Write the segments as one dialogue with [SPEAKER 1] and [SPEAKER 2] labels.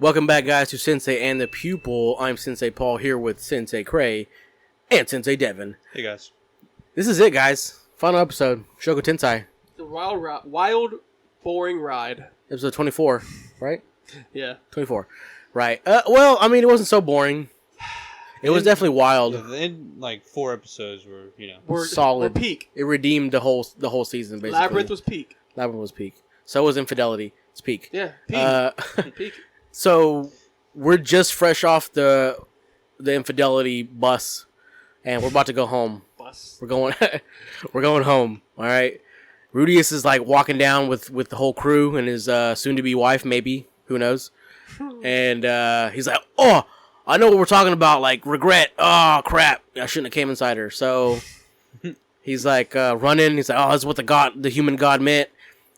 [SPEAKER 1] Welcome back, guys, to Sensei and the Pupil. I'm Sensei Paul here with Sensei Cray and Sensei Devin.
[SPEAKER 2] Hey, guys.
[SPEAKER 1] This is it, guys. Final episode. Mushoku Tensei.
[SPEAKER 3] The wild, boring ride.
[SPEAKER 1] Episode 24, right?
[SPEAKER 3] Yeah.
[SPEAKER 1] 24. Right. Well, I mean, it wasn't so boring. It was definitely wild.
[SPEAKER 2] Yeah, 4 episodes were,
[SPEAKER 1] solid.
[SPEAKER 3] We're peak.
[SPEAKER 1] It redeemed the whole season, basically.
[SPEAKER 3] Labyrinth was peak.
[SPEAKER 1] Labyrinth was peak. So was Infidelity. It's peak.
[SPEAKER 3] Yeah, peak. Peak.
[SPEAKER 1] So we're just fresh off the Infidelity bus, and we're about to go home. We're going home. All right. Rudius is like walking down with the whole crew and his soon-to-be wife, maybe. Who knows? And he's like, "Oh, I know what we're talking about. Like regret. Oh crap, I shouldn't have came inside her." So he's like running. He's like, "Oh, that's what the human god meant,"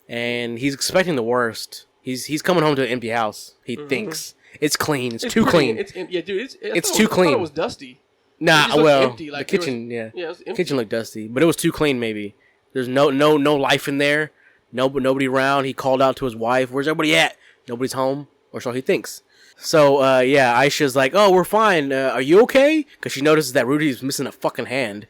[SPEAKER 1] and he's expecting the worst. He's coming home to an empty house. He thinks it's clean. It's too clean.
[SPEAKER 3] It's
[SPEAKER 1] too clean.
[SPEAKER 3] I thought it was dusty.
[SPEAKER 1] Nah, well,
[SPEAKER 3] empty, like
[SPEAKER 1] the kitchen,
[SPEAKER 3] it was empty.
[SPEAKER 1] Kitchen looked dusty, but it was too clean. Maybe there's no life in there. Nobody around. He called out to his wife. Where's everybody at? Nobody's home, or so he thinks. So Aisha's like, "Oh, we're fine. Are you okay?" Because she notices that Rudy's missing a fucking hand.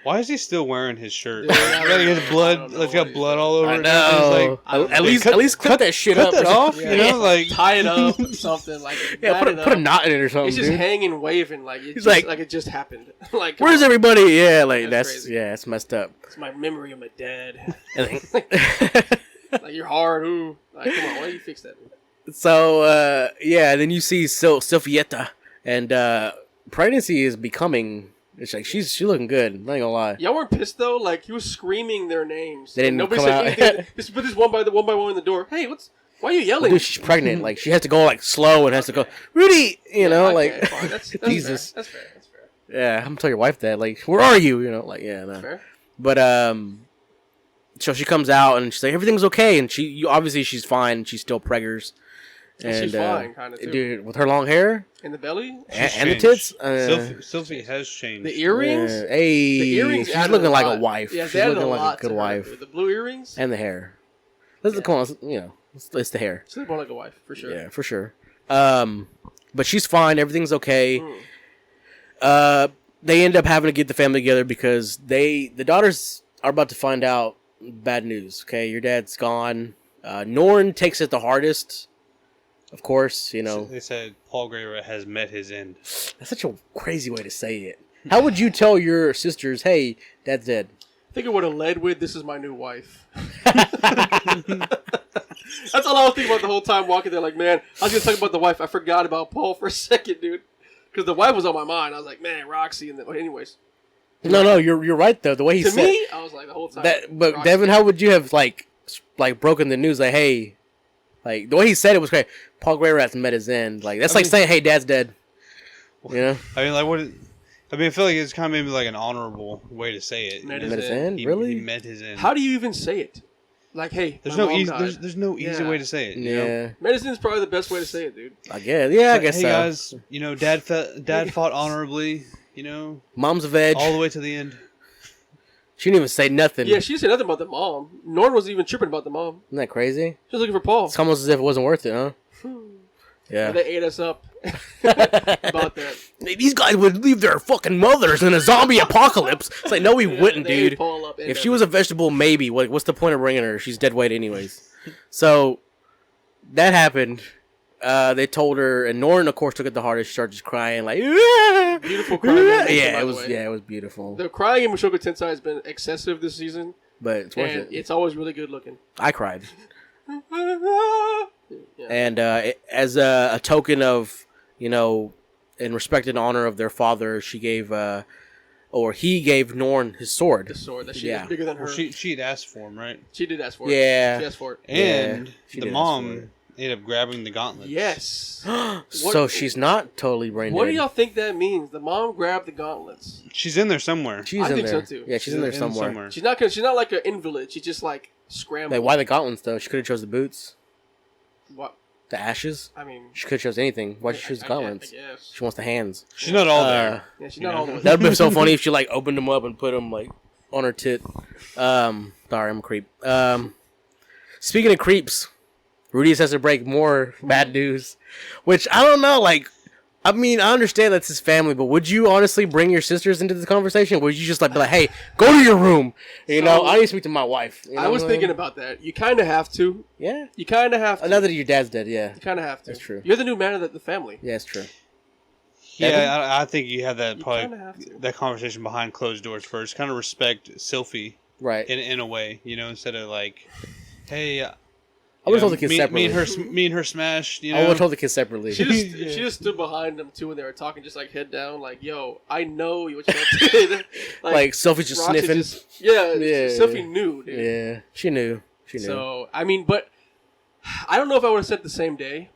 [SPEAKER 2] Why is he still wearing his shirt? His blood. It's got blood all over it.
[SPEAKER 1] I know. At least cut that shit up.
[SPEAKER 2] Cut that off. Yeah.
[SPEAKER 3] Tie it up, something like.
[SPEAKER 1] Yeah, put a knot in it or something.
[SPEAKER 3] It's just hanging, waving like it just happened. Like,
[SPEAKER 1] where's everybody? Yeah, like that's
[SPEAKER 3] crazy.
[SPEAKER 1] it's messed up.
[SPEAKER 3] It's my memory of my dad. Like you're hard. Ooh. Like, come on, why don't you fix that?
[SPEAKER 1] So then you see Sylvietta, and pregnancy is becoming. It's like she's looking good. I'm not gonna lie.
[SPEAKER 3] Y'all weren't pissed though. Like he was screaming their names.
[SPEAKER 1] They didn't
[SPEAKER 3] Nobody
[SPEAKER 1] come
[SPEAKER 3] said
[SPEAKER 1] out.
[SPEAKER 3] anything. Just put this one by one in the door. Hey, why are you yelling?
[SPEAKER 1] Dude, she's pregnant. Like she has to go like slow and has to go, Rudy. That's Jesus.
[SPEAKER 3] That's fair.
[SPEAKER 1] Yeah, I'm gonna tell your wife that. Like, where are you? Like yeah, no.
[SPEAKER 3] Fair.
[SPEAKER 1] But so she comes out and she's like, everything's okay, and obviously she's fine. She's still preggers. And
[SPEAKER 3] she's fine, kind of too.
[SPEAKER 1] Dude, with her long hair
[SPEAKER 3] in the belly
[SPEAKER 1] and the tits.
[SPEAKER 2] Sylvie has changed.
[SPEAKER 3] The earrings.
[SPEAKER 1] The
[SPEAKER 3] earrings.
[SPEAKER 1] She's looking like a wife.
[SPEAKER 3] Yeah,
[SPEAKER 1] she's looking like a good wife.
[SPEAKER 3] The blue earrings
[SPEAKER 1] and the hair. Come on, it's the hair.
[SPEAKER 3] She's more like a wife for sure.
[SPEAKER 1] Yeah, for sure. But she's fine. Everything's okay. They end up having to get the family together because the daughters are about to find out bad news. Okay, your dad's gone. Norn takes it the hardest. Of course,
[SPEAKER 2] They said Paul Greyrat has met his end.
[SPEAKER 1] That's such a crazy way to say it. How would you tell your sisters, hey, dad's dead?
[SPEAKER 3] I think it would have led with, this is my new wife. That's all I was thinking about the whole time walking there. Like, man, I was going to talk about the wife. I forgot about Paul for a second, dude. Because the wife was on my mind. I was like, man, Roxy. And anyways.
[SPEAKER 1] No, you're right, though. The way he said
[SPEAKER 3] me, I was like, the whole time.
[SPEAKER 1] But
[SPEAKER 3] Roxy.
[SPEAKER 1] Devin, how would you have, like broken the news? Like, hey, like, the way he said it was great. Paul Greyrat's met his end. Like, that's saying, hey, dad's dead.
[SPEAKER 2] I mean, I feel like it's kind of maybe like an honorable way to say it.
[SPEAKER 1] Met his end? Really?
[SPEAKER 2] He met his end.
[SPEAKER 3] How do you even say it? Like, hey,
[SPEAKER 2] there's no easy way to say it.
[SPEAKER 1] Yeah.
[SPEAKER 3] Medicine is probably the best way to say it, dude.
[SPEAKER 1] I guess. Yeah, I guess
[SPEAKER 2] hey,
[SPEAKER 1] so.
[SPEAKER 2] Guys, dad fought honourably.
[SPEAKER 1] Mom's a veg.
[SPEAKER 2] All the way to the end.
[SPEAKER 1] She didn't even say nothing.
[SPEAKER 3] Yeah, she didn't say nothing about the mom. Norn wasn't even tripping about the mom.
[SPEAKER 1] Isn't that crazy?
[SPEAKER 3] She was looking for Paul.
[SPEAKER 1] It's almost as if it wasn't worth it, huh? Yeah.
[SPEAKER 3] They ate us up about that.
[SPEAKER 1] These guys would leave their fucking mothers in a zombie apocalypse. It's like, no, we wouldn't, dude. If she was a vegetable, maybe. What's the point of bringing her? She's dead weight anyways. So, that happened. They told her, and Norn, of course, took it the hardest. She started just crying, like,
[SPEAKER 3] beautiful crying.
[SPEAKER 1] Yeah, it was beautiful.
[SPEAKER 3] The crying in Mushoku Tensei has been excessive this season,
[SPEAKER 1] but it's worth it.
[SPEAKER 3] It's always really good looking.
[SPEAKER 1] I cried,
[SPEAKER 3] yeah.
[SPEAKER 1] and as a token of, in respect and honor of their father, she gave, he gave Norn his sword.
[SPEAKER 3] The sword that she is bigger than her.
[SPEAKER 2] Well, she'd asked for him, right?
[SPEAKER 3] She did ask for it.
[SPEAKER 1] Yeah,
[SPEAKER 3] she asked for it,
[SPEAKER 2] and the mom ended up grabbing the gauntlets.
[SPEAKER 3] Yes.
[SPEAKER 1] So she's not totally brain dead.
[SPEAKER 3] What do y'all think that means? The mom grabbed the gauntlets.
[SPEAKER 2] She's in there somewhere.
[SPEAKER 3] I think so too.
[SPEAKER 1] Yeah, she's in there somewhere.
[SPEAKER 3] She's not like an invalid. She's just like scrambled.
[SPEAKER 1] Like, why the gauntlets though? She could have chose the boots.
[SPEAKER 3] What?
[SPEAKER 1] The ashes?
[SPEAKER 3] I mean,
[SPEAKER 1] she could have chose anything. Why did she choose the gauntlets?
[SPEAKER 3] I guess.
[SPEAKER 1] She wants the hands.
[SPEAKER 2] She's not all there.
[SPEAKER 3] Yeah, she's not all there.
[SPEAKER 1] That would be so funny if she opened them up and put them on her tit. Sorry, I'm a creep. Speaking of creeps, Rudius has to break more bad news, which I don't know. Like, I mean, I understand that's his family, but would you honestly bring your sisters into the conversation? Or would you just like be like, "Hey, go to your room"? You know, I need to speak to my wife. You know
[SPEAKER 3] I was thinking about that. You kind of have to.
[SPEAKER 1] Yeah,
[SPEAKER 3] you kind of have to.
[SPEAKER 1] Now that your dad's dead, yeah,
[SPEAKER 3] you kind of have to.
[SPEAKER 1] That's true.
[SPEAKER 3] You're the new man of the family.
[SPEAKER 1] Yeah, it's true.
[SPEAKER 2] Yeah, I think you have that
[SPEAKER 3] have
[SPEAKER 2] that conversation behind closed doors first. Kind of respect Sophie,
[SPEAKER 1] right?
[SPEAKER 2] In a way, you know, instead of like, hey.
[SPEAKER 1] I would have told the kids separately.
[SPEAKER 2] Me and her smashed. You know?
[SPEAKER 1] I would have told the kids separately.
[SPEAKER 3] She just stood behind them too when they were talking, just like head down, like, "Yo, I know what you did."
[SPEAKER 1] like Sophie's just
[SPEAKER 3] Roxy
[SPEAKER 1] sniffing.
[SPEAKER 3] Yeah. Sophie knew, dude.
[SPEAKER 1] Yeah, she knew.
[SPEAKER 3] So I mean, but I don't know if I would have said the same day.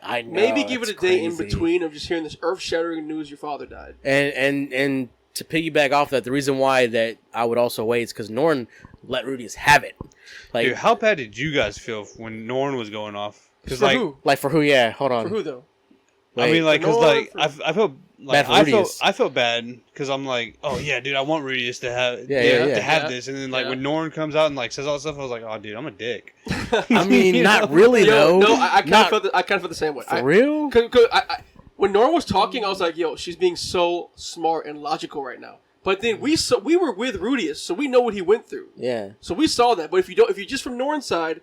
[SPEAKER 1] I know.
[SPEAKER 3] Maybe give it a day in
[SPEAKER 1] crazy.
[SPEAKER 3] between of just hearing this earth-shattering news your father died.
[SPEAKER 1] And to piggyback off that, the reason why that I would also wait is because Norn let Rudius have it. Like,
[SPEAKER 2] dude, how bad did you guys feel when Norn was going off?
[SPEAKER 3] For
[SPEAKER 2] like,
[SPEAKER 3] who?
[SPEAKER 1] Like for who? Yeah, hold on.
[SPEAKER 3] For who though?
[SPEAKER 2] I mean, like, because like I felt like I felt bad because I'm like, oh yeah, dude, I want Rudius to have to have this, and then like when Norn comes out and like says all this stuff, I was like, oh dude, I'm a dick.
[SPEAKER 1] I mean, not really though.
[SPEAKER 3] No, I kind of felt the same way.
[SPEAKER 1] For real?
[SPEAKER 3] Cause when Norn was talking, I was like, yo, she's being so smart and logical right now. But then we were with Rudius, so we know what he went through.
[SPEAKER 1] Yeah.
[SPEAKER 3] So we saw that. But if you're just from Norn's side,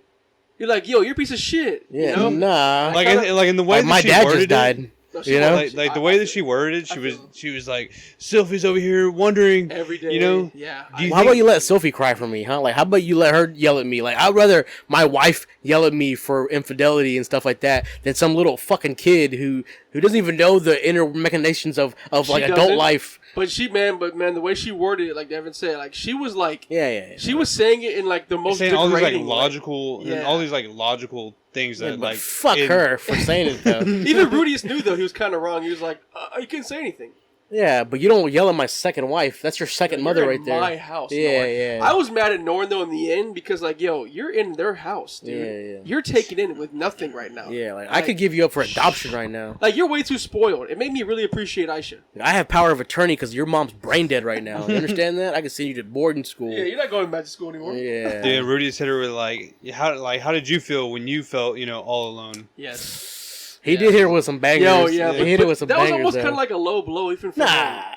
[SPEAKER 3] you're like, yo, you're a piece of shit.
[SPEAKER 1] Yeah.
[SPEAKER 3] You know?
[SPEAKER 1] Nah.
[SPEAKER 2] Like in the way that
[SPEAKER 1] my
[SPEAKER 2] she
[SPEAKER 1] dad
[SPEAKER 2] worded
[SPEAKER 1] just died.
[SPEAKER 3] No,
[SPEAKER 1] you know,
[SPEAKER 2] like the way that she worded it, she was like, Sylvie's over here wondering
[SPEAKER 3] every day.
[SPEAKER 2] You know,
[SPEAKER 3] yeah.
[SPEAKER 1] Well, how about you let Sophie cry for me, huh? Like, how about you let her yell at me? Like, I'd rather my wife yell at me for infidelity and stuff like that than some little fucking kid who doesn't even know the inner machinations of like adult life.
[SPEAKER 3] But the way she worded it, like Devin said, like she was like, she was saying it in like the most
[SPEAKER 2] saying all these like
[SPEAKER 3] logical,
[SPEAKER 2] all these like logical things that like
[SPEAKER 1] fuck her for saying it though.
[SPEAKER 3] Even Rudius knew though he was kind of wrong. He was like, you can't say anything.
[SPEAKER 1] Yeah, but you don't yell at my second wife. That's your second mother right there.
[SPEAKER 3] My house.
[SPEAKER 1] Yeah,
[SPEAKER 3] Norn.
[SPEAKER 1] yeah.
[SPEAKER 3] I was mad at Norn though in the end because like, yo, you're in their house, dude.
[SPEAKER 1] Yeah.
[SPEAKER 3] You're taken in with nothing right now.
[SPEAKER 1] Yeah, like I could give you up for adoption right now.
[SPEAKER 3] Like you're way too spoiled. It made me really appreciate Aisha.
[SPEAKER 1] I have power of attorney because your mom's brain dead right now. You understand that? I can send you to boarding school.
[SPEAKER 3] Yeah, you're not going back to school anymore.
[SPEAKER 1] Yeah.
[SPEAKER 2] Dude, Rudius hit her with how did you feel when you felt all alone?
[SPEAKER 3] Yes.
[SPEAKER 1] He did hit her with some bangers.
[SPEAKER 3] Yo, yeah,
[SPEAKER 1] he hit it with some bangers.
[SPEAKER 3] That was almost kind of like a low blow, even for her.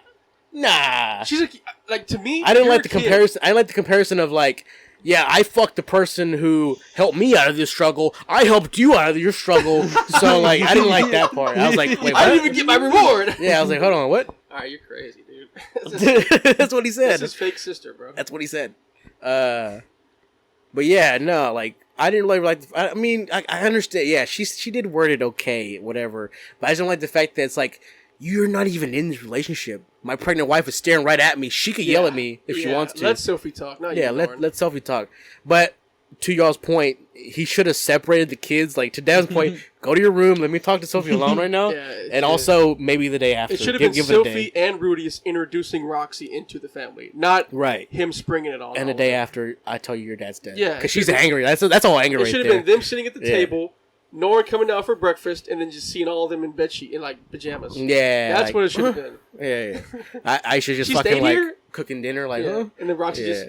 [SPEAKER 1] Nah.
[SPEAKER 3] She's like to me.
[SPEAKER 1] I didn't like the comparison. I didn't like the comparison of like, yeah, I fucked the person who helped me out of this struggle. I helped you out of your struggle. So like, I didn't like that part. I was like, wait, what?
[SPEAKER 3] I didn't even get my reward.
[SPEAKER 1] Yeah, I was like, hold on, what?
[SPEAKER 3] All right, you're crazy, dude.
[SPEAKER 1] That's what he said.
[SPEAKER 3] That's his fake sister, bro.
[SPEAKER 1] That's what he said. But yeah, no, like I didn't really like. I mean, I understand. Yeah, she did word it okay, whatever. But I just don't like the fact that it's like, you're not even in this relationship. My pregnant wife is staring right at me. She could yell at me if she wants to.
[SPEAKER 3] Let Sophie talk.
[SPEAKER 1] Let Sophie talk. But to y'all's point, he should have separated the kids. Like to Dad's point, go to your room. Let me talk to Sophie alone right now. And also maybe the day after.
[SPEAKER 3] It should have been Sophie and Rudius introducing Roxy into the family, not him springing it on.
[SPEAKER 1] And the day after, I tell you your dad's dead.
[SPEAKER 3] Yeah,
[SPEAKER 1] because she's angry. That's all anger right there.
[SPEAKER 3] It should have been them sitting at the table. Norn coming down for breakfast, and then just seeing all of them in bedsheet in like pajamas.
[SPEAKER 1] Yeah,
[SPEAKER 3] that's what it should have been.
[SPEAKER 1] Yeah. I should just fucking like cooking dinner, like, huh?
[SPEAKER 3] And then Roxy just.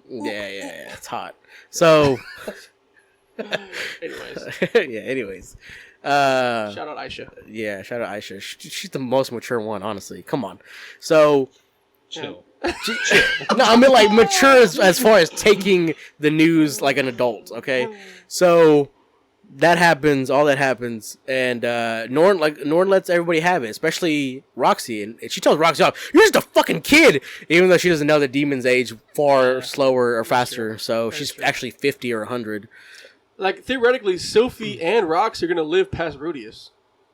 [SPEAKER 1] Yeah, it's hot. So.
[SPEAKER 3] Anyways. Shout out Aisha.
[SPEAKER 1] Yeah, shout out Aisha. She's the most mature one, honestly. Come on. So.
[SPEAKER 2] Chill.
[SPEAKER 1] No, I mean like mature as far as taking the news like an adult. Okay, so. That happens, all that happens, and Norn lets everybody have it, especially Roxy, and she tells Roxy off, "You're just a fucking kid," even though she doesn't know that demons age far slower or faster, so she's actually 50 or 100. Like,
[SPEAKER 3] theoretically, Sophie and Roxy are going to live past Rudius.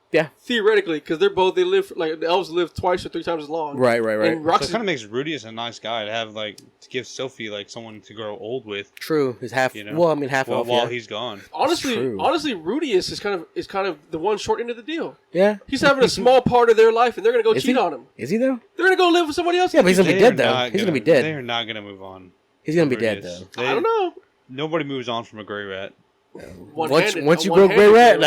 [SPEAKER 1] Yeah.
[SPEAKER 3] Theoretically, because they live, like, the elves live twice or three times as long.
[SPEAKER 1] Right.
[SPEAKER 3] And
[SPEAKER 2] so it kind of makes Rudius a nice guy to have, like, to give Sophie, like, someone to grow old with.
[SPEAKER 1] True. He's half, well, I mean, half elf,
[SPEAKER 2] while he's gone.
[SPEAKER 3] Honestly, Rudius is kind of the one short end of the deal.
[SPEAKER 1] Yeah.
[SPEAKER 3] He's having a small part of their life, and they're going to go cheat on him.
[SPEAKER 1] Is he, though?
[SPEAKER 3] They're going to go live with somebody else.
[SPEAKER 1] Yeah, but he's going to be dead, though. He's going to be dead.
[SPEAKER 2] They're not going to move on.
[SPEAKER 1] He's going to be dead, though.
[SPEAKER 3] I don't know.
[SPEAKER 2] Nobody moves on from a gray rat.
[SPEAKER 1] Once you go gray rat,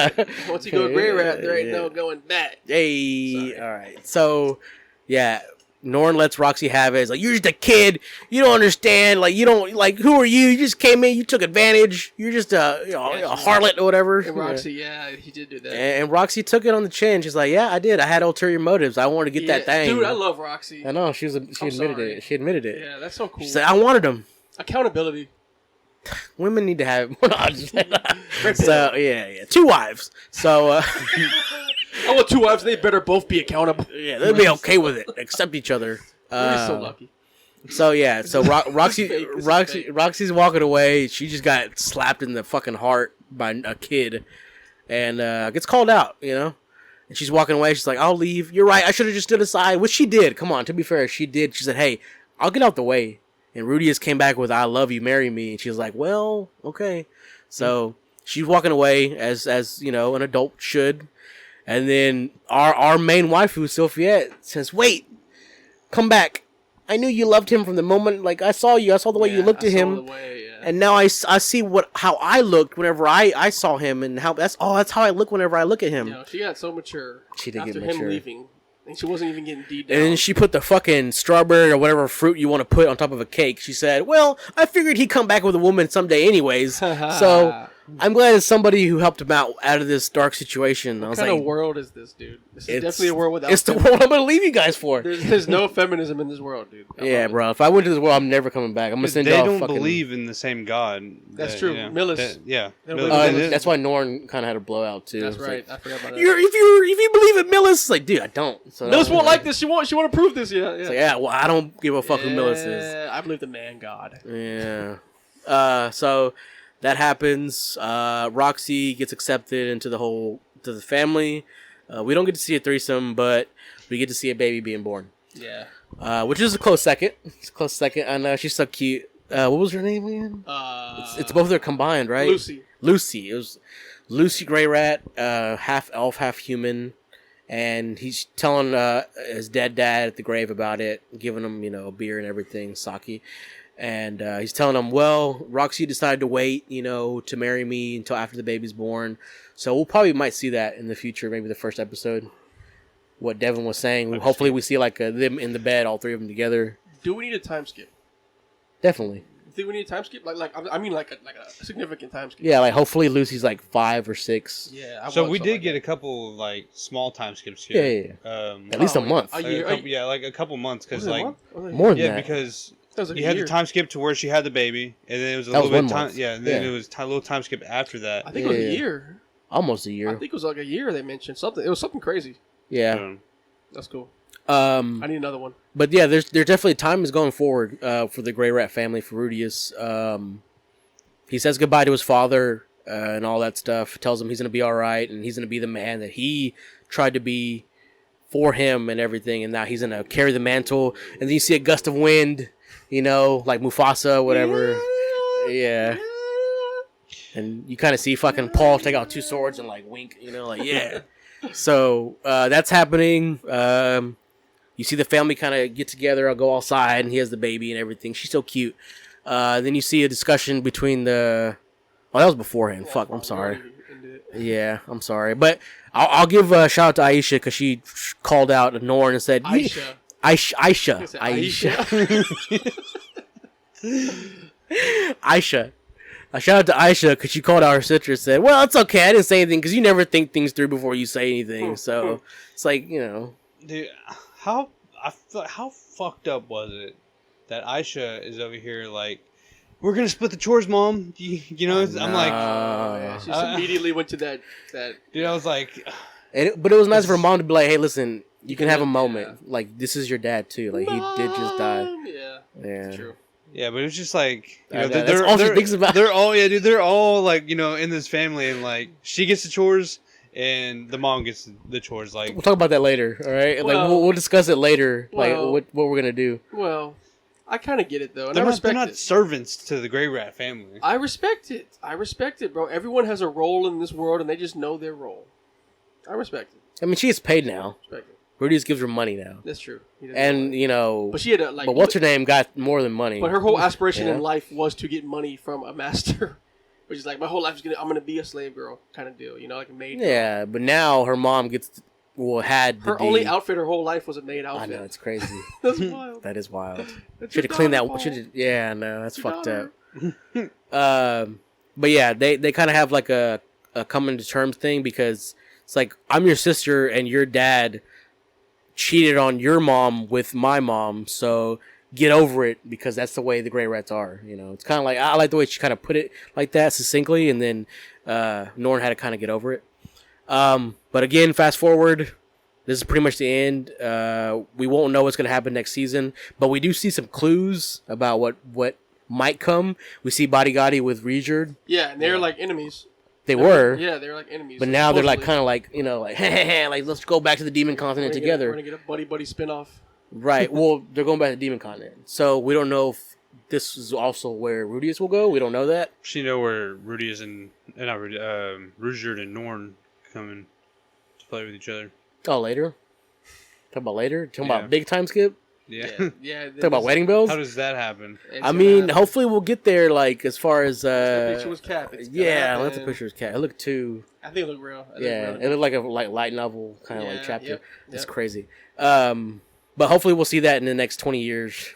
[SPEAKER 3] once you go gray rat, there ain't no going back.
[SPEAKER 1] Hey, all right. So, yeah, Norn lets Roxy have it. It's like, you're just a kid. You don't understand. Like, you don't, like, who are you? You just came in. You took advantage. You're just a harlot or whatever.
[SPEAKER 3] And Roxy, he did do that.
[SPEAKER 1] And Roxy took it on the chin. She's like, yeah, I did. I had ulterior motives. I wanted to get that thing.
[SPEAKER 3] Dude, I love Roxy.
[SPEAKER 1] I know. She admitted it. She admitted it.
[SPEAKER 3] Yeah, that's so cool.
[SPEAKER 1] She said, I wanted him.
[SPEAKER 3] Accountability.
[SPEAKER 1] Women need to have... So, yeah. 2 wives. So,
[SPEAKER 3] I want 2 wives. They better both be accountable.
[SPEAKER 1] Yeah, they'll be okay with it. Accept each other.
[SPEAKER 3] We're so lucky.
[SPEAKER 1] So, yeah. So, Roxy's walking away. She just got slapped in the fucking heart by a kid. And gets called out, you know? And she's walking away. She's like, I'll leave. You're right. I should have just stood aside. Which she did. Come on. To be fair, she did. She said, hey, I'll get out the way. And Rudius came back with, I love you, marry me. And she was like, well, okay. So she's walking away as you know, an adult should. And then our main waifu, Sophiette, says, wait, come back. I knew you loved him from the moment, like, I saw you. I saw the way you looked at him. And now I see how I looked whenever I saw him. And that's how I look whenever I look at him.
[SPEAKER 3] You know, she got so mature
[SPEAKER 1] she did
[SPEAKER 3] after
[SPEAKER 1] get mature.
[SPEAKER 3] him leaving. And she wasn't even getting deep down.
[SPEAKER 1] And then she put the fucking strawberry or whatever fruit you want to put on top of a cake. She said, well, I figured he'd come back with a woman someday anyways. So I'm glad it's somebody who helped him out of this dark situation.
[SPEAKER 3] What kind of world is this, dude? This is definitely a world without...
[SPEAKER 1] It's the world I'm going to leave you guys for.
[SPEAKER 3] There's no feminism in this world, dude.
[SPEAKER 1] Yeah, bro. If I went to this world, I'm never coming back. I'm going to send y'all
[SPEAKER 2] They don't believe in the same God.
[SPEAKER 3] That's true. Millis.
[SPEAKER 1] That's why Norn kind of had a blowout, too.
[SPEAKER 3] That's right. I forgot about that.
[SPEAKER 1] If you believe in Millis, it's like, dude, I don't. So
[SPEAKER 3] Millis won't like this. She won't approve this. Yeah.
[SPEAKER 1] It's like, well, I don't give a fuck who Millis is.
[SPEAKER 3] I believe the man God.
[SPEAKER 1] Yeah. So... that happens. Roxy gets accepted into the family. We don't get to see a threesome, but we get to see a baby being born.
[SPEAKER 3] Yeah.
[SPEAKER 1] Which is a close second. It's a close second. And she's so cute. What was her name again? It's both of their combined, right? Lucy. It was Lucy Grey Rat, half elf, half human. And he's telling his dead dad at the grave about it, giving him, a beer and everything, sake. And he's telling him, well, Roxy decided to wait, to marry me until after the baby's born. So we'll probably might see that in the future, maybe the first episode. What Devin was saying. Hopefully we see like them in the bed, all 3 of them together.
[SPEAKER 3] Do we need a time skip?
[SPEAKER 1] Definitely.
[SPEAKER 3] You think we need a time skip? Like a significant time skip.
[SPEAKER 1] Yeah, like hopefully Lucy's like 5 or 6.
[SPEAKER 3] Yeah.
[SPEAKER 2] So we did get a couple like small time skips here.
[SPEAKER 1] Yeah. At least a month.
[SPEAKER 2] Like a couple months because like
[SPEAKER 1] more than that.
[SPEAKER 2] Yeah, because. You had the time skip to where she had the baby, and then it was a little bit time. Yeah, and then it was a little time skip after that.
[SPEAKER 3] I think it was a year.
[SPEAKER 1] Almost a year.
[SPEAKER 3] I think it was like a year. They mentioned something. It was something crazy.
[SPEAKER 1] Yeah,
[SPEAKER 3] that's cool. I need another one.
[SPEAKER 1] But yeah, there's definitely time is going forward for the Grey Rat family for Rudius. He says goodbye to his father and all that stuff. Tells him he's gonna be all right, and he's gonna be the man that he tried to be for him and everything. And now he's gonna carry the mantle. And then you see a gust of wind. Like Mufasa, whatever. Yeah. And you kind of see fucking Paul take out 2 swords and like wink, yeah. So that's happening. You see the family kind of get together. I'll go outside, and he has the baby and everything. She's so cute. Then you see a discussion between the. Oh, that was beforehand. Fuck, I'm sorry. Yeah, I'm sorry, but I'll give a shout out to Aisha because she called out Norn and said, Aisha. Aisha. A shout out to Aisha because she called out her sister and said, well, it's okay. I didn't say anything because you never think things through before you say anything. So it's like,
[SPEAKER 2] Dude, how fucked up was it that Aisha is over here like, we're going to split the chores, Mom? I'm like...
[SPEAKER 3] she immediately went to that...
[SPEAKER 2] Dude, I was like...
[SPEAKER 1] But it was nice for her mom to be like, hey, listen... You can have a moment. Yeah. Like, this is your dad, too. Like,
[SPEAKER 3] Mom!
[SPEAKER 1] He did just die.
[SPEAKER 3] Yeah.
[SPEAKER 1] That's
[SPEAKER 3] true.
[SPEAKER 2] Yeah, but it was just like...
[SPEAKER 1] that's all she thinks about.
[SPEAKER 2] They're all, like, in this family, and, like, she gets the chores, and the mom gets the chores, like...
[SPEAKER 1] We'll talk about that later, all right?
[SPEAKER 3] Well,
[SPEAKER 1] like, we'll discuss it later, like, what we're going to do.
[SPEAKER 3] Well, I kind of get it, though, and
[SPEAKER 2] they're not servants to the Grey Rat family.
[SPEAKER 3] I respect it, bro. Everyone has a role in this world, and they just know their role. I respect it.
[SPEAKER 1] I mean, she gets paid now.
[SPEAKER 3] Respect it.
[SPEAKER 1] Rudius gives her money now.
[SPEAKER 3] That's true.
[SPEAKER 1] And,
[SPEAKER 3] but she had
[SPEAKER 1] but what's her name got more than money.
[SPEAKER 3] But her whole aspiration in life was to get money from a master. Which is like, my whole life I'm going to be a slave girl kind of deal. Like a maid girl.
[SPEAKER 1] Yeah, but now her mom had
[SPEAKER 3] her only outfit her whole life was a maid outfit.
[SPEAKER 1] I know, it's crazy.
[SPEAKER 3] That's wild.
[SPEAKER 1] That is wild. Should have cleaned that. Yeah, no, that's fucked up. But yeah, they kind of have like a coming to terms thing because it's like I'm your sister and your dad cheated on your mom with my mom, so get over it because that's the way the Grey Rats are. You know, it's kind of like I like the way she kind of put it like that succinctly, and then Norn had to kind of get over it. But again, fast forward. This is pretty much the end. We won't know what's going to happen next season, but we do see some clues about what might come. We see Bodygotti with Rijerd.
[SPEAKER 3] Yeah, and they're like enemies.
[SPEAKER 1] They were.
[SPEAKER 3] Yeah, they're like enemies.
[SPEAKER 1] But now they're like kind of like, you know, like, like let's go back to the Demon Continent together.
[SPEAKER 3] We're going to get a buddy spinoff.
[SPEAKER 1] Right. Well, they're going back to the Demon Continent. So we don't know if this is also where Rudius will go. We don't know that.
[SPEAKER 2] You know where Rudius and Rijerd and Norn coming to play with each other.
[SPEAKER 1] Oh, later? Talk about later? Talking about big time skip?
[SPEAKER 2] Yeah.
[SPEAKER 1] Talk about wedding bells?
[SPEAKER 2] How does that happen?
[SPEAKER 1] I mean, hopefully we'll get there, like, as far as...
[SPEAKER 3] the picture was Cap.
[SPEAKER 1] Let the picture was Cap. It looked too...
[SPEAKER 3] I think it looked real.
[SPEAKER 1] It looked like a light novel kind of like chapter. Yep. It's crazy. But hopefully we'll see that in the next 20 years.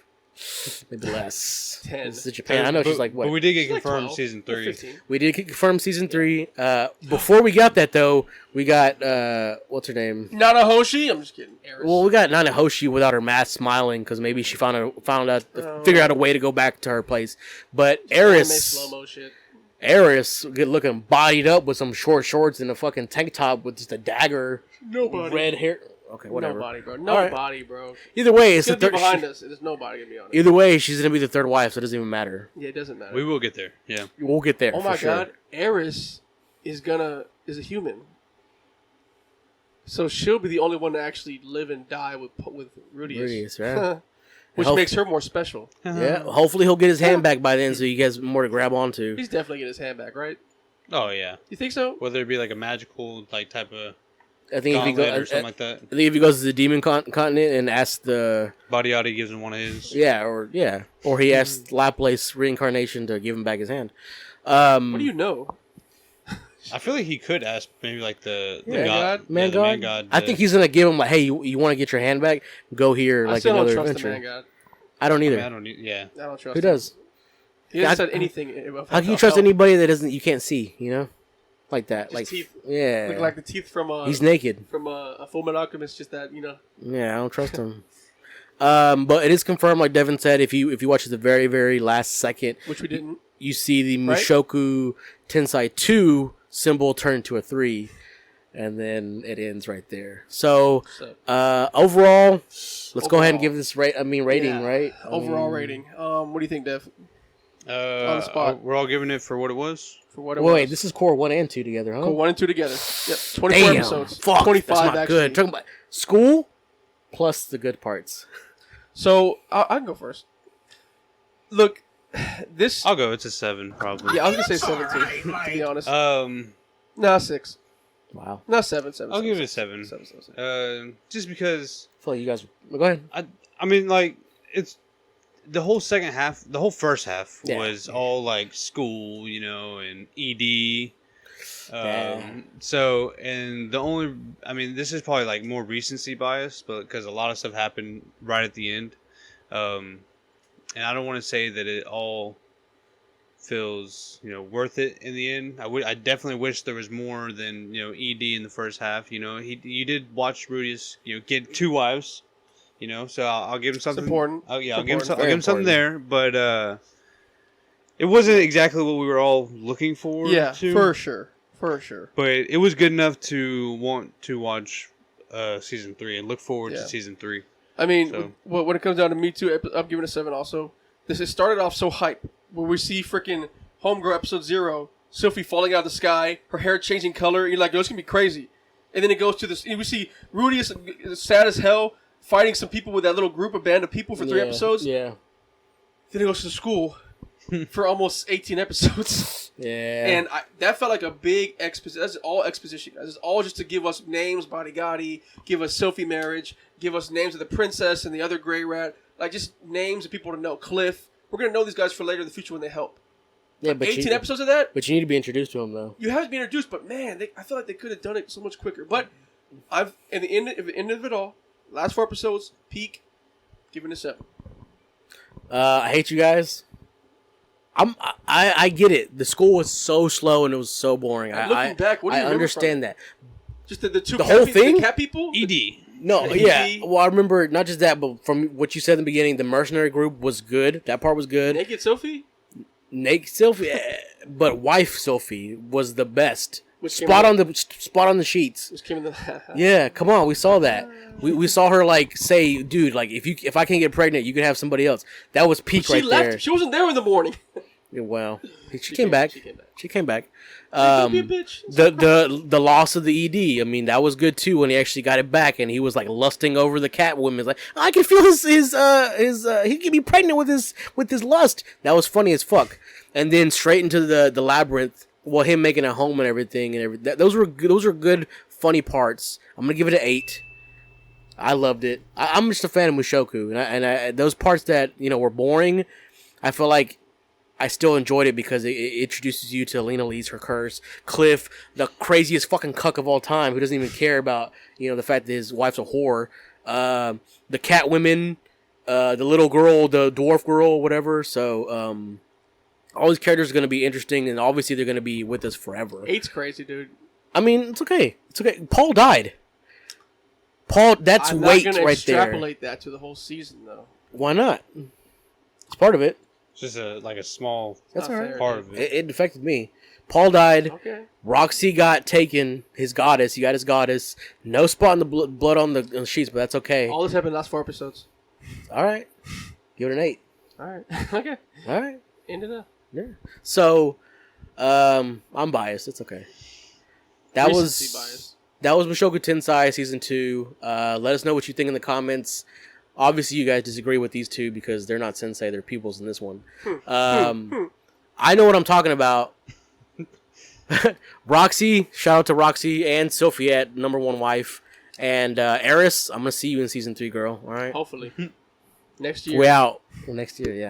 [SPEAKER 1] Maybe less.
[SPEAKER 3] 10.
[SPEAKER 1] This is Japan. I know she's like, what?
[SPEAKER 2] But we did get confirmed season 3.
[SPEAKER 1] We did get confirmed season 3. Before we got that, though, we got, what's her name?
[SPEAKER 3] Nanahoshi? I'm just kidding. Eris.
[SPEAKER 1] Well, we got Nanahoshi without her mask smiling because maybe she figured out a way to go back to her place. But Eris...
[SPEAKER 3] slow-mo shit.
[SPEAKER 1] Eris, good looking, bodied up with some short shorts and a fucking tank top with just a dagger.
[SPEAKER 3] Nobody.
[SPEAKER 1] Red hair. Okay, whatever.
[SPEAKER 3] Nobody, bro. Nobody, bro.
[SPEAKER 1] Either way, it's
[SPEAKER 3] the third behind us. There's nobody gonna be on it.
[SPEAKER 1] Either way, she's gonna be the third wife, so it doesn't even matter.
[SPEAKER 3] Yeah, it doesn't matter.
[SPEAKER 2] We will get there. Yeah,
[SPEAKER 1] we'll get there.
[SPEAKER 3] Oh my god, Eris is a human, so she'll be the only one to actually live and die with Rudius.
[SPEAKER 1] Right?
[SPEAKER 3] Which makes her more special.
[SPEAKER 1] Yeah. Hopefully, he'll get his hand back by then, so he gets more to grab onto.
[SPEAKER 3] He's definitely getting his hand back, right?
[SPEAKER 2] Oh yeah.
[SPEAKER 3] You think so?
[SPEAKER 2] Whether it be like a magical type of.
[SPEAKER 1] I think if he goes,
[SPEAKER 2] or something like that.
[SPEAKER 1] I think if he goes to the Demon Continent and asks the
[SPEAKER 2] Bodygotti gives him one of his.
[SPEAKER 1] Or he asks Laplace reincarnation to give him back his hand.
[SPEAKER 3] What do you know?
[SPEAKER 2] I feel like he could ask maybe like the
[SPEAKER 1] man god. I think he's gonna give him like, hey, you want to get your hand back? Go here, like another adventure. I still don't trust the man god. I don't either.
[SPEAKER 2] I don't
[SPEAKER 3] trust.
[SPEAKER 2] Who
[SPEAKER 3] does? He hasn't said anything.
[SPEAKER 1] How can you trust anybody that you can't see? You know. Like that,
[SPEAKER 3] just like teeth.
[SPEAKER 1] Yeah,
[SPEAKER 3] look like the teeth from
[SPEAKER 1] he's naked
[SPEAKER 3] from a Full Metal Alchemist. Just that, you know.
[SPEAKER 1] Yeah, I don't trust him. But it is confirmed, like Devin said. If you watch the very very last second,
[SPEAKER 3] which we didn't,
[SPEAKER 1] you see the Mushoku Tensei 2 symbol turn to a 3, and then it ends right there. So overall, let's go ahead and give this rating, right?
[SPEAKER 3] Overall rating. What do you think, Dev? On the spot.
[SPEAKER 2] We're all giving it for what it was.
[SPEAKER 1] Wait, this is core 1 and 2 together, huh?
[SPEAKER 3] Core 1 and 2 together. Yep, 24 episodes.
[SPEAKER 1] Fuck,
[SPEAKER 3] 25
[SPEAKER 1] that's not
[SPEAKER 3] actually.
[SPEAKER 1] good. Talking about school plus the good parts.
[SPEAKER 3] So I can go first. Look, this.
[SPEAKER 2] I'll go. It's a 7, probably.
[SPEAKER 3] Yeah, I was gonna say 7 too. To be honest. 6.
[SPEAKER 1] Wow.
[SPEAKER 3] No, 7.
[SPEAKER 2] I'll give it a 7. 7. Just because.
[SPEAKER 1] I feel like you guys. Go ahead.
[SPEAKER 2] I mean, like it's. The whole first half was all like school, you know, and ED. So, and this is probably like more recency bias, but because a lot of stuff happened right at the end. And I don't want to say that it all feels, you know, worth it in the end. I definitely wish there was more than, you know, ED in the first half. You know, you did watch Rudius, you know, get 2 wives. You know, so I'll give him something.
[SPEAKER 3] It's important.
[SPEAKER 2] I'll give him something there, but it wasn't exactly what we were all looking for.
[SPEAKER 3] Yeah, for sure.
[SPEAKER 2] But it was good enough to want to watch season 3 and look forward to season 3.
[SPEAKER 3] I mean, when it comes down to me too, I'm giving it a 7 also. It started off so hype, where we see freaking Homegirl episode 0, Sophie falling out of the sky, her hair changing color. You're like, yo, it's gonna be crazy. And then it goes to this. We see Rudius sad as hell, fighting some people with that little band of people for 3 episodes.
[SPEAKER 1] Yeah.
[SPEAKER 3] Then it goes to school for almost 18 episodes.
[SPEAKER 1] Yeah.
[SPEAKER 3] And that felt like a big exposition. That's all exposition. That's all just to give us names, Bodygotti, give us Sophie marriage, give us names of the princess and the other Grey Rat. Like, just names of people to know. Cliff. We're going to know these guys for later in the future when they help.
[SPEAKER 1] Yeah, but
[SPEAKER 3] 18 episodes of that?
[SPEAKER 1] But you need to be introduced to them, though.
[SPEAKER 3] You have to be introduced, but man, I feel like they could have done it so much quicker. But I've at the end of it all, last 4 episodes, peak, giving it a 7.
[SPEAKER 1] I hate you guys. I get it. The school was so slow and it was so boring.
[SPEAKER 3] Looking back, what do you
[SPEAKER 1] I
[SPEAKER 3] remember
[SPEAKER 1] understand
[SPEAKER 3] from
[SPEAKER 1] that.
[SPEAKER 3] Just the two
[SPEAKER 1] The whole thing?
[SPEAKER 3] the cat people?
[SPEAKER 2] ED.
[SPEAKER 1] No,
[SPEAKER 3] The
[SPEAKER 1] yeah.
[SPEAKER 3] ED.
[SPEAKER 1] Well, I remember not just that, but from what you said in the beginning, the mercenary group was good. That part was good.
[SPEAKER 3] Naked Sophie?
[SPEAKER 1] Naked Sophie, but wife Sophie was the best.
[SPEAKER 3] Which came
[SPEAKER 1] Spot
[SPEAKER 3] in
[SPEAKER 1] on the sheets.
[SPEAKER 3] Which came in the...
[SPEAKER 1] Yeah, come on, we saw that. We saw her like say, dude, like if I can't get pregnant, you can have somebody else. That was peak
[SPEAKER 3] She
[SPEAKER 1] right
[SPEAKER 3] left.
[SPEAKER 1] there.
[SPEAKER 3] She wasn't there in the morning.
[SPEAKER 1] Yeah, well, she came back.
[SPEAKER 3] She came back.
[SPEAKER 1] She came back.
[SPEAKER 3] Don't be a bitch.
[SPEAKER 1] The loss of the ED. I mean, that was good too when he actually got it back and he was like lusting over the cat woman. Like, I can feel his he can be pregnant with his lust. That was funny as fuck. And then straight into the labyrinth. Well, him making a home and everything those were good funny parts. I'm gonna give it an 8. I loved it. I'm just a fan of Mushoku, and those parts that were boring, I feel like I still enjoyed it because it introduces you to Lena Lee's her curse, Cliff, the craziest fucking cuck of all time, who doesn't even care about the fact that his wife's a whore, the cat women, the little girl, the dwarf girl, whatever. So all these characters are going to be interesting, and obviously they're going to be with us forever.
[SPEAKER 3] 8's crazy, dude.
[SPEAKER 1] I mean, it's okay. It's okay. Paul died. Paul, that's weight right there.
[SPEAKER 3] I'm not going to extrapolate that to the whole season, though.
[SPEAKER 1] Why not? It's part of it.
[SPEAKER 2] It's just a small
[SPEAKER 1] That's all right.
[SPEAKER 2] part of it.
[SPEAKER 1] It affected me. Paul died.
[SPEAKER 3] Okay.
[SPEAKER 1] Roxy got taken. His goddess. He got his goddess. No spot in the blood on the sheets, but that's okay.
[SPEAKER 3] All this happened last 4 episodes.
[SPEAKER 1] All right. Give it an 8.
[SPEAKER 3] All right. Okay.
[SPEAKER 1] All right.
[SPEAKER 3] Ended up.
[SPEAKER 1] Yeah. So, I'm biased. It's okay. That
[SPEAKER 3] Recency bias.
[SPEAKER 1] was Mushoku Tensei Season 2. Let us know what you think in the comments. Obviously, you guys disagree with these two because they're not sensei. They're pupils in this one. I know what I'm talking about. Roxy, shout out to Roxy and Sophiette, number 1 wife. And Eris, I'm going to see you in Season 3, girl. All right?
[SPEAKER 3] Hopefully. Next year.
[SPEAKER 1] We out. Well, next year, yeah.